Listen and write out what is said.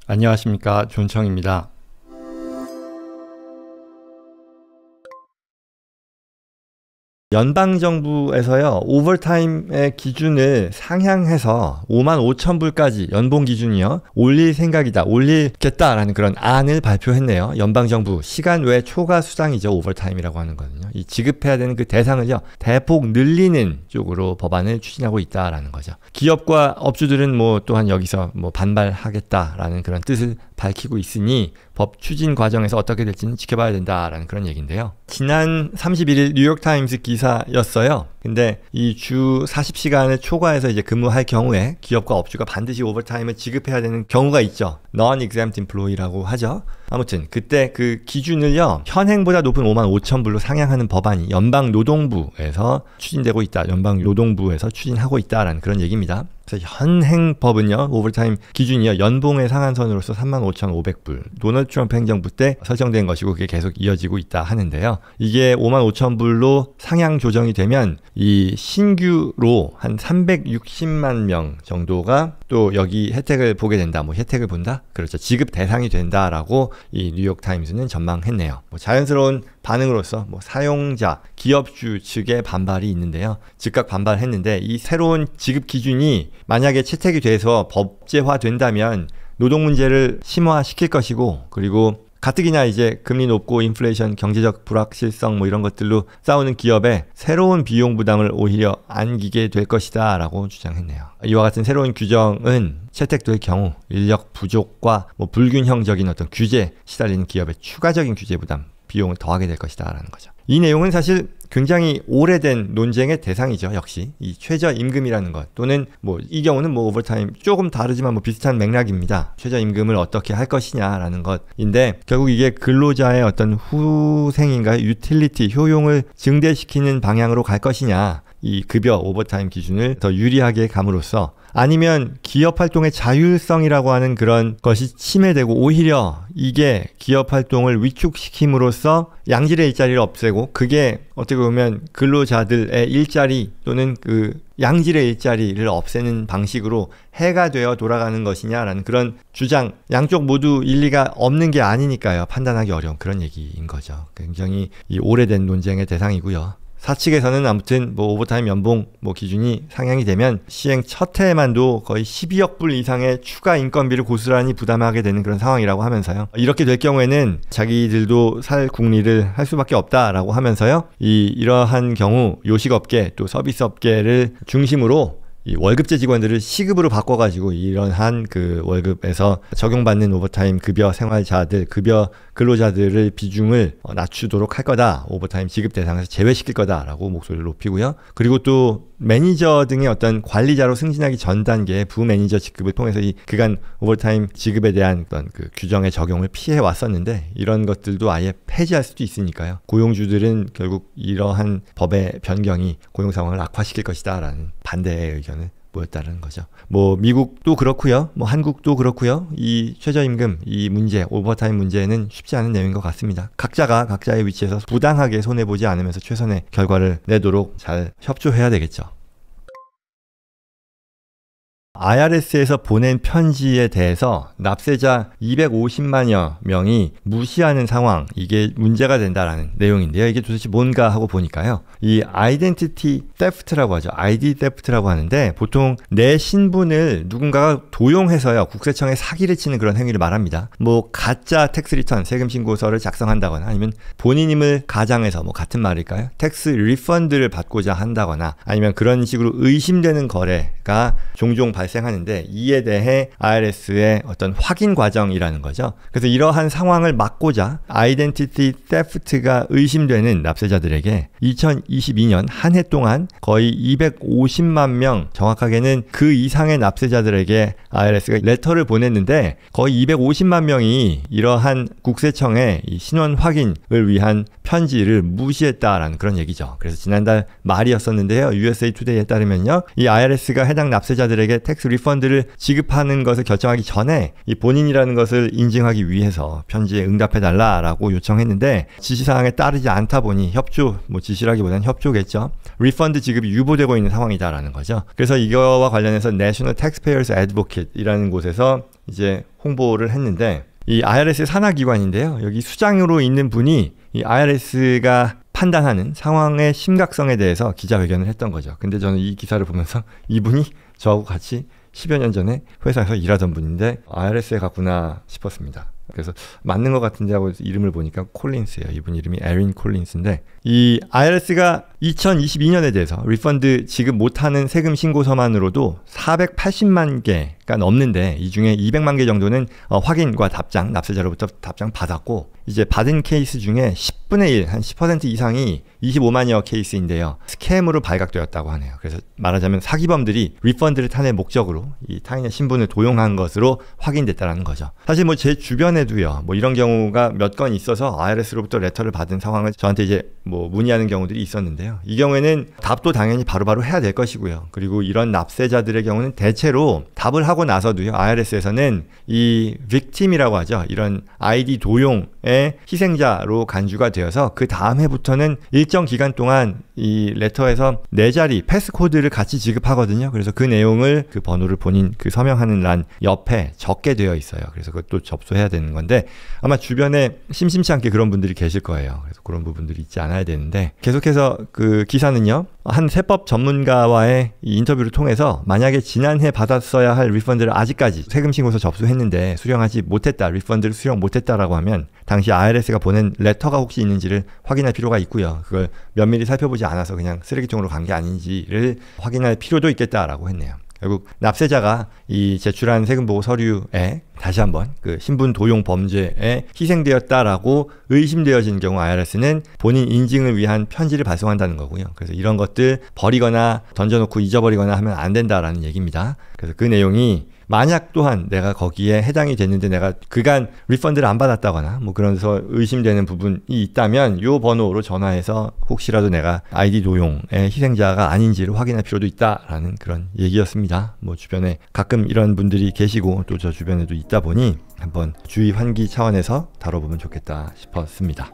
안녕하십니까, 존청입니다. 연방정부에서요, 오버타임의 기준을 상향해서 55,000불까지 연봉 기준이요, 올릴 생각이다, 올리겠다라는 그런 안을 발표했네요. 연방정부, 시간 외 초과 수당이죠, 오버타임이라고 하는 거는요. 이 지급해야 되는 그 대상을요, 대폭 늘리는 쪽으로 법안을 추진하고 있다라는 거죠. 기업과 업주들은 또한 여기서 반발하겠다라는 그런 뜻을 밝히고 있으니 법 추진 과정에서 어떻게 될지는 지켜봐야 된다라는 그런 얘기인데요. 지난 31일 뉴욕타임스 기사였어요. 근데 이 주 40시간을 초과해서 이제 근무할 경우에 기업과 업주가 반드시 오버타임을 지급해야 되는 경우가 있죠. Non-exempt employee라고 하죠. 아무튼 그때 그 기준을요, 현행보다 높은 55,000불로 상향하는 법안이 연방노동부에서 추진되고 있다. 연방노동부에서 추진하고 있다라는 그런 얘기입니다. 그래서 현행법은요, 오버타임 기준이요, 연봉의 상한선으로서 35,500불. 도널드 트럼프 행정부 때 설정된 것이고 그게 계속 이어지고 있다 하는데요. 이게 55,000불로 상향 조정이 되면 이 신규로 한 360만 명 정도가 또 여기 혜택을 보게 된다. 혜택을 본다? 그렇죠. 지급 대상이 된다라고 이 뉴욕타임스는 전망했네요. 자연스러운 반응으로서 사용자, 기업주 측의 반발이 있는데요. 즉각 반발했는데 이 새로운 지급 기준이 만약에 채택이 돼서 법제화된다면 노동 문제를 심화시킬 것이고, 그리고 가뜩이나 이제 금리 높고 인플레이션, 경제적 불확실성 이런 것들로 싸우는 기업에 새로운 비용 부담을 오히려 안기게 될 것이다 라고 주장했네요. 이와 같은 새로운 규정은 채택될 경우 인력 부족과 불균형적인 어떤 규제에 시달리는 기업의 추가적인 규제 부담, 비용을 더하게 될 것이다 라는 거죠. 이 내용은 사실 굉장히 오래된 논쟁의 대상이죠. 역시 이 최저임금이라는 것, 또는 이 경우는 오버타임 조금 다르지만 비슷한 맥락입니다. 최저임금을 어떻게 할 것이냐라는 것인데, 결국 이게 근로자의 어떤 후생인가요? 유틸리티, 효용을 증대시키는 방향으로 갈 것이냐, 이 급여 오버타임 기준을 더 유리하게 감으로써, 아니면 기업 활동의 자율성이라고 하는 그런 것이 침해되고 오히려 이게 기업 활동을 위축시킴으로써 양질의 일자리를 없애고, 그게 어떻게 보면 근로자들의 일자리 또는 그 양질의 일자리를 없애는 방식으로 해가 되어 돌아가는 것이냐라는 그런 주장, 양쪽 모두 일리가 없는 게 아니니까요. 판단하기 어려운 그런 얘기인 거죠. 굉장히 이 오래된 논쟁의 대상이고요. 사측에서는 아무튼 오버타임 연봉 기준이 상향이 되면 시행 첫 해에만도 거의 12억 불 이상의 추가 인건비를 고스란히 부담하게 되는 그런 상황이라고 하면서요. 이렇게 될 경우에는 자기들도 살 국리를 할 수밖에 없다라고 하면서요. 이러한 경우 요식업계 또 서비스업계를 중심으로 이 월급제 직원들을 시급으로 바꿔가지고 이러한 그 월급에서 적용받는 오버타임 급여 생활자들, 급여 근로자들을 비중을 낮추도록 할 거다. 오버타임 지급 대상에서 제외시킬 거다라고 목소리를 높이고요. 그리고 또 매니저 등의 어떤 관리자로 승진하기 전 단계의 부매니저 직급을 통해서 이 그간 오버타임 지급에 대한 어떤 그 규정의 적용을 피해 왔었는데, 이런 것들도 아예 폐지할 수도 있으니까요. 고용주들은 결국 이러한 법의 변경이 고용 상황을 악화시킬 것이다라는 반대의 의견을 보였다는 거죠. 미국도 그렇고요. 한국도 그렇고요. 이 최저임금, 이 문제, 오버타임 문제는 쉽지 않은 내용인 것 같습니다. 각자가 각자의 위치에서 부당하게 손해보지 않으면서 최선의 결과를 내도록 잘 협조해야 되겠죠. IRS에서 보낸 편지에 대해서 납세자 250만여 명이 무시하는 상황, 이게 문제가 된다라는 내용인데요. 이게 도대체 뭔가 하고 보니까요. 이 아이덴티티 세프트라고 하죠. ID 세프트라고 하는데, 보통 내 신분을 누군가가 도용해서요, 국세청에 사기를 치는 그런 행위를 말합니다. 가짜 텍스 리턴, 세금 신고서를 작성한다거나, 아니면 본인임을 가장해서 같은 말일까요? 텍스 리펀드를 받고자 한다거나, 아니면 그런 식으로 의심되는 거래가 종종 발생하는데, 이에 대해 IRS의 어떤 확인 과정이라는 거죠. 그래서 이러한 상황을 막고자 아이덴티티 세프트가 의심되는 납세자들에게 2022년 한 해 동안 거의 250만 명, 정확하게는 그 이상의 납세자들에게 IRS가 레터를 보냈는데, 거의 250만 명이 이러한 국세청의 이 신원 확인을 위한 편지를 무시했다라는 그런 얘기죠. 그래서 지난달 말이었었는데요. USA 투데이에 따르면요, 이 IRS가 해당 납세자들에게 텍스 리펀드를 지급하는 것을 결정하기 전에 이 본인이라는 것을 인증하기 위해서 편지에 응답해달라라고 요청했는데 지시사항에 따르지 않다 보니 협조, 뭐 지시라기보다는 협조겠죠. 리펀드 지급이 유보되고 있는 상황이다라는 거죠. 그래서 이거와 관련해서 National Taxpayers Advocate이라는 곳에서 이제 홍보를 했는데 이 IRS의 산하기관인데요. 여기 수장으로 있는 분이 이 IRS가 판단하는 상황의 심각성에 대해서 기자회견을 했던 거죠. 근데 저는 이 기사를 보면서 이분이 저하고 같이 10여 년 전에 회사에서 일하던 분인데 IRS에 갔구나 싶었습니다. 그래서 맞는 것 같은데 하고 이름을 보니까 콜린스예요. 이분 이름이 에린 콜린스인데 이 IRS가 2022년에 대해서 리펀드 지급 못하는 세금 신고서만으로도 480만 개가 넘는데 이 중에 200만 개 정도는 확인과 답장, 납세자로부터 답장 받았고 이제 받은 케이스 중에 10분의 1, 한 10% 이상이 25만여 케이스인데요. 스캠으로 발각되었다고 하네요. 그래서 말하자면 사기범들이 리펀드를 타낼 목적으로 이 타인의 신분을 도용한 것으로 확인됐다는 거죠. 사실 뭐 제 주변에도요. 뭐 이런 경우가 몇 건 있어서 IRS로부터 레터를 받은 상황을 저한테 이제 뭐 문의하는 경우들이 있었는데요. 이 경우에는 답도 당연히 바로바로 해야 될 것이고요. 그리고 이런 납세자들의 경우는 대체로 답을 하고 나서도요. IRS에서는 이 victim이라고 하죠. 이런 아이디 도용의 희생자로 간주가 되어서 그 다음 해부터는 일정 기간 동안 이 레터에서 4자리 패스코드를 같이 지급하거든요. 그래서 그 내용을 그 번호를 본인 그 서명하는 란 옆에 적게 되어 있어요. 그래서 그것도 접수해야 되는 건데 아마 주변에 심심치 않게 그런 분들이 계실 거예요. 그래서 그런 부분들이 있지 않아야 되는데 계속해서 그 기사는요. 한 세법 전문가와의 이 인터뷰를 통해서 만약에 지난해 받았어야 할 리펀드를 아직까지 세금 신고서 접수했는데 수령하지 못했다. 리펀드를 수령 못했다라고 하면 당시 IRS가 보낸 레터가 혹시 있는지를 확인할 필요가 있고요. 그걸 면밀히 살펴보지 않아서 그냥 쓰레기통으로 간 게 아닌지를 확인할 필요도 있겠다라고 했네요. 결국 납세자가 이 제출한 세금보고 서류에 다시 한번 그 신분 도용 범죄에 희생되었다라고 의심되어진 경우 IRS는 본인 인증을 위한 편지를 발송한다는 거고요. 그래서 이런 것들 버리거나 던져놓고 잊어버리거나 하면 안 된다라는 얘기입니다. 그래서 그 내용이 만약 또한 내가 거기에 해당이 됐는데 내가 그간 리펀드를 안 받았다거나 뭐 그래서 의심되는 부분이 있다면 요 번호로 전화해서 혹시라도 내가 아이디 도용의 희생자가 아닌지를 확인할 필요도 있다라는 그런 얘기였습니다. 뭐 주변에 가끔 이런 분들이 계시고 또 저 주변에도 있다 보니 한번 주의 환기 차원에서 다뤄보면 좋겠다 싶었습니다.